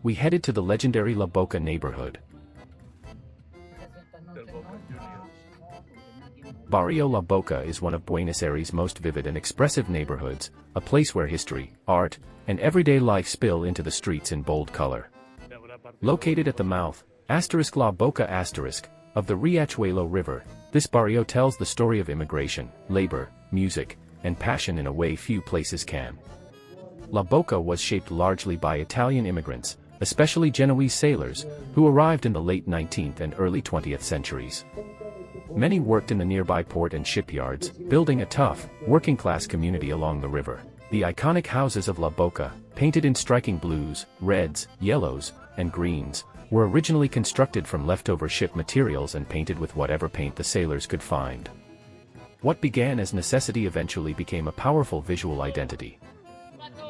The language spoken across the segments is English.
we headed to the legendary La Boca neighborhood. Barrio La Boca is one of Buenos Aires' most vivid and expressive neighborhoods, a place where history, art, and everyday life spill into the streets in bold color. Located at the mouth, La Boca of the Riachuelo River, this barrio tells the story of immigration, labor, music, and passion in a way few places can. La Boca was shaped largely by Italian immigrants, especially Genoese sailors, who arrived in the late 19th and early 20th centuries. Many worked in the nearby port and shipyards, building a tough, working-class community along the river. The iconic houses of La Boca, painted in striking blues, reds, yellows, and greens, were originally constructed from leftover ship materials and painted with whatever paint the sailors could find. What began as necessity eventually became a powerful visual identity.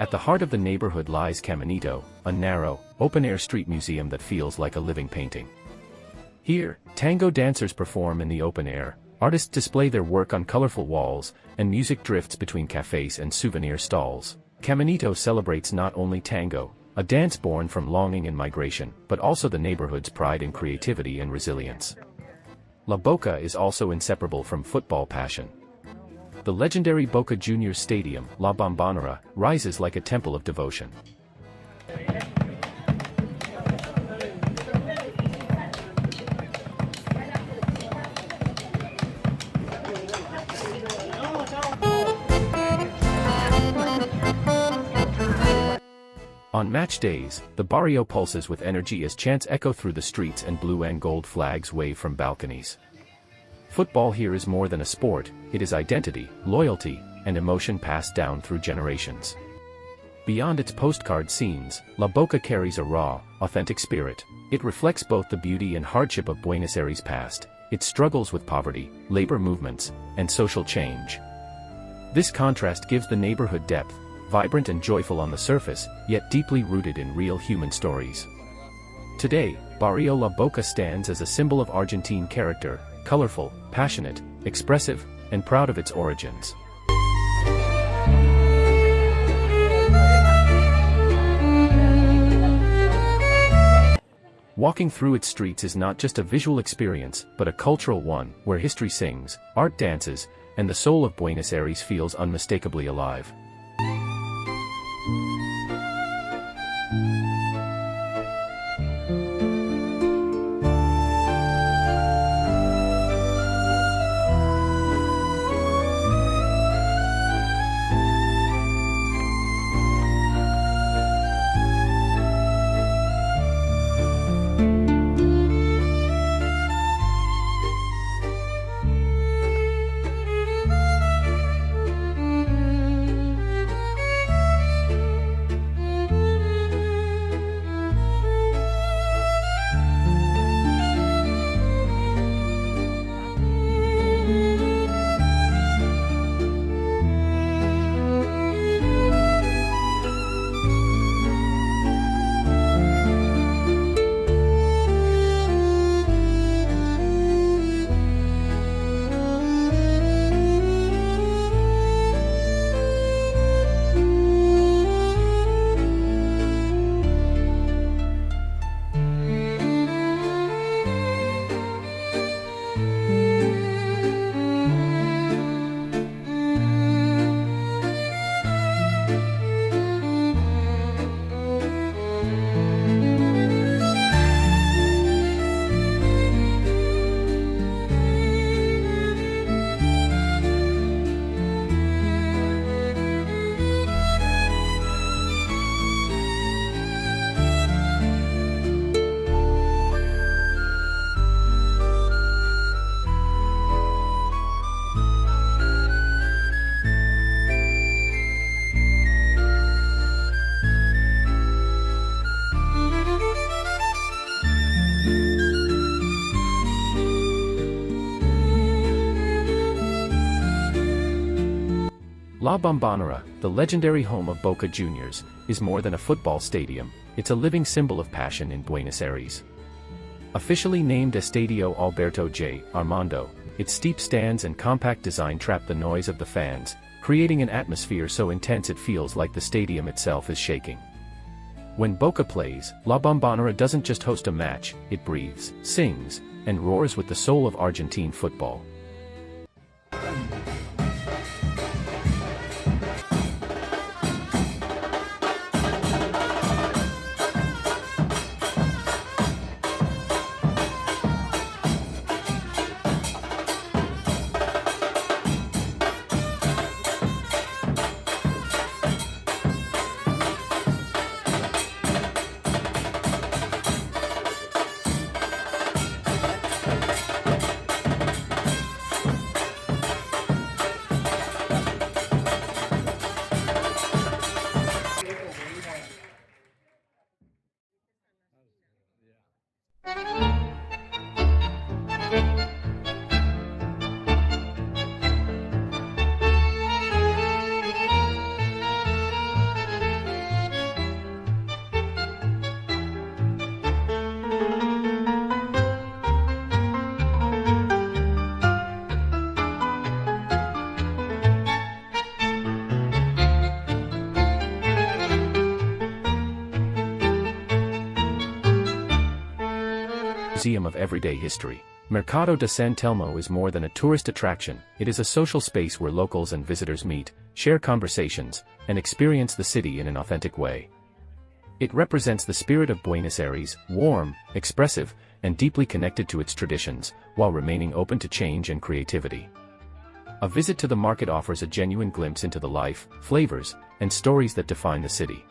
At the heart of the neighborhood lies Caminito, a narrow, open-air street museum that feels like a living painting. Here, tango dancers perform in the open air, artists display their work on colorful walls, and music drifts between cafes and souvenir stalls. Caminito celebrates not only tango, a dance born from longing and migration, but also the neighborhood's pride in creativity and resilience. La Boca is also inseparable from football passion. The legendary Boca Juniors Stadium, La Bombonera, rises like a temple of devotion. On match days, the barrio pulses with energy as chants echo through the streets and blue and gold flags wave from balconies. Football here is more than a sport, it is identity, loyalty, and emotion passed down through generations. Beyond its postcard scenes, La Boca carries a raw, authentic spirit. It reflects both the beauty and hardship of Buenos Aires' past, its struggles with poverty, labor movements, and social change. This contrast gives the neighborhood depth, vibrant and joyful on the surface, yet deeply rooted in real human stories. Today, Barrio La Boca stands as a symbol of Argentine character, colorful, passionate, expressive, and proud of its origins. Walking through its streets is not just a visual experience, but a cultural one, where history sings, art dances, and the soul of Buenos Aires feels unmistakably alive. La Bombonera, the legendary home of Boca Juniors, is more than a football stadium, it's a living symbol of passion in Buenos Aires. Officially named Estadio Alberto J. Armando, its steep stands and compact design trap the noise of the fans, creating an atmosphere so intense it feels like the stadium itself is shaking. When Boca plays, La Bombonera doesn't just host a match, it breathes, sings, and roars with the soul of Argentine football. Museum of Everyday History. Mercado de San Telmo is more than a tourist attraction, it is a social space where locals and visitors meet, share conversations, and experience the city in an authentic way. It represents the spirit of Buenos Aires, warm, expressive, and deeply connected to its traditions, while remaining open to change and creativity. A visit to the market offers a genuine glimpse into the life, flavors, and stories that define the city.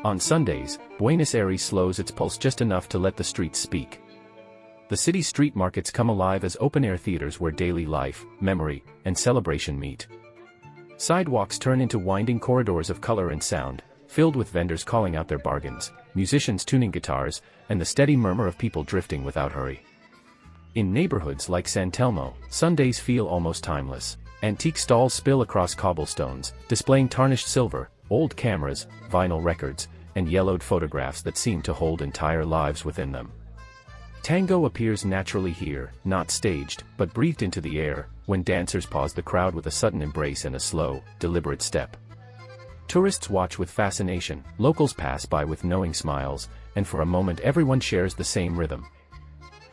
On Sundays, Buenos Aires slows its pulse just enough to let the streets speak. The city's street markets come alive as open-air theaters where daily life, memory, and celebration meet. Sidewalks turn into winding corridors of color and sound, filled with vendors calling out their bargains, musicians tuning guitars, and the steady murmur of people drifting without hurry. In neighborhoods like San Telmo, Sundays feel almost timeless. Antique stalls spill across cobblestones, displaying tarnished silver, old cameras, vinyl records, and yellowed photographs that seem to hold entire lives within them. Tango appears naturally here, not staged, but breathed into the air, when dancers pause the crowd with a sudden embrace and a slow, deliberate step. Tourists watch with fascination, locals pass by with knowing smiles, and for a moment everyone shares the same rhythm.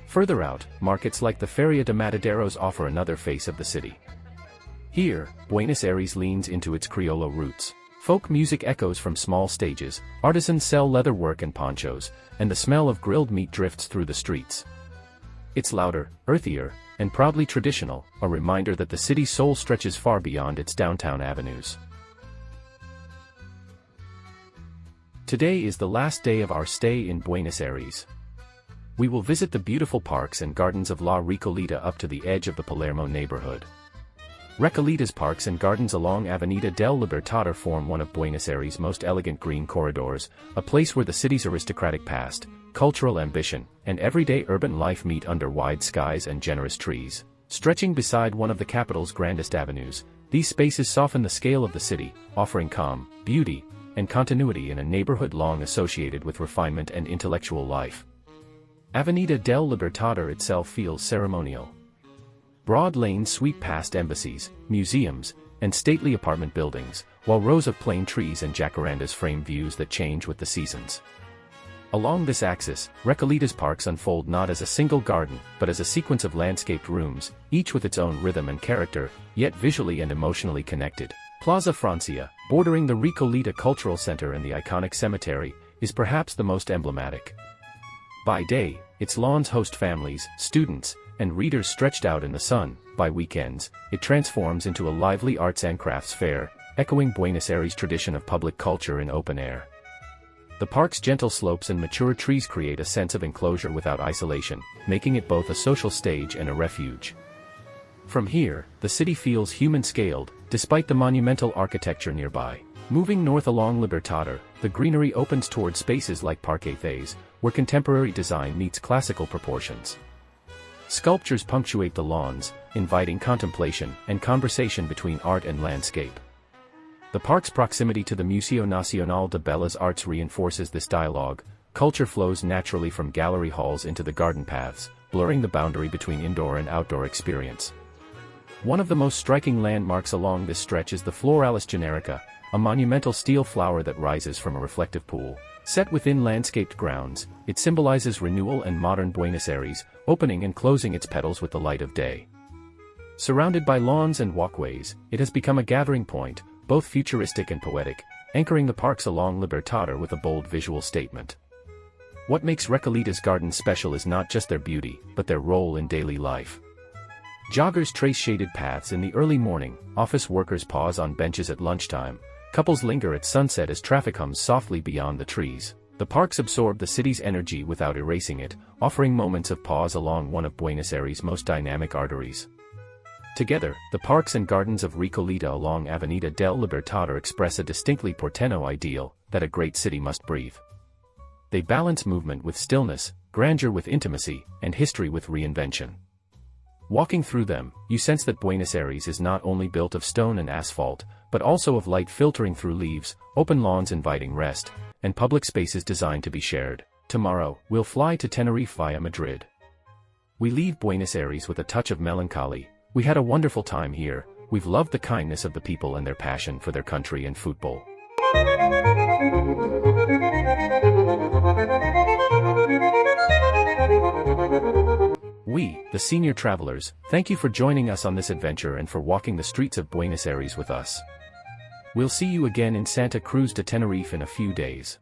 Further out, markets like the Feria de Mataderos offer another face of the city. Here, Buenos Aires leans into its Criollo roots. Folk music echoes from small stages, artisans sell leatherwork and ponchos, and the smell of grilled meat drifts through the streets. It's louder, earthier, and proudly traditional, a reminder that the city's soul stretches far beyond its downtown avenues. Today is the last day of our stay in Buenos Aires. We will visit the beautiful parks and gardens of La Recoleta up to the edge of the Palermo neighborhood. Recoleta's parks and gardens along Avenida del Libertador form one of Buenos Aires' most elegant green corridors, a place where the city's aristocratic past, cultural ambition, and everyday urban life meet under wide skies and generous trees. Stretching beside one of the capital's grandest avenues, these spaces soften the scale of the city, offering calm, beauty, and continuity in a neighborhood long associated with refinement and intellectual life. Avenida del Libertador itself feels ceremonial. Broad lanes sweep past embassies, museums, and stately apartment buildings, while rows of plane trees and jacarandas frame views that change with the seasons. Along this axis, Recoleta's parks unfold not as a single garden, but as a sequence of landscaped rooms, each with its own rhythm and character, yet visually and emotionally connected. Plaza Francia, bordering the Recoleta Cultural Center and the iconic cemetery, is perhaps the most emblematic. By day, its lawns host families, students, and readers stretched out in the sun. By weekends, it transforms into a lively arts and crafts fair, echoing Buenos Aires' tradition of public culture in open air. The park's gentle slopes and mature trees create a sense of enclosure without isolation, making it both a social stage and a refuge. From here, the city feels human-scaled, despite the monumental architecture nearby. Moving north along Libertador, the greenery opens toward spaces like Parques, where contemporary design meets classical proportions. Sculptures punctuate the lawns, inviting contemplation and conversation between art and landscape. The park's proximity to the Museo Nacional de Bellas Artes reinforces this dialogue. Culture flows naturally from gallery halls into the garden paths, blurring the boundary between indoor and outdoor experience. One of the most striking landmarks along this stretch is the Floralis generica, a monumental steel flower that rises from a reflective pool. Set within landscaped grounds, it symbolizes renewal and modern Buenos Aires, opening and closing its petals with the light of day. Surrounded by lawns and walkways, it has become a gathering point, both futuristic and poetic, anchoring the parks along Libertador with a bold visual statement. What makes Recoleta's gardens special is not just their beauty, but their role in daily life. Joggers trace shaded paths in the early morning, office workers pause on benches at lunchtime, couples linger at sunset as traffic hums softly beyond the trees. The parks absorb the city's energy without erasing it, offering moments of pause along one of Buenos Aires' most dynamic arteries. Together, the parks and gardens of Recoleta along Avenida del Libertador express a distinctly porteño ideal that a great city must breathe. They balance movement with stillness, grandeur with intimacy, and history with reinvention. Walking through them, you sense that Buenos Aires is not only built of stone and asphalt, but also of light filtering through leaves, open lawns inviting rest, and public spaces designed to be shared. Tomorrow, we'll fly to Tenerife via Madrid. We leave Buenos Aires with a touch of melancholy. We had a wonderful time here. We've loved the kindness of the people and their passion for their country and football. We, the senior travelers, thank you for joining us on this adventure and for walking the streets of Buenos Aires with us. We'll see you again in Santa Cruz de Tenerife in a few days.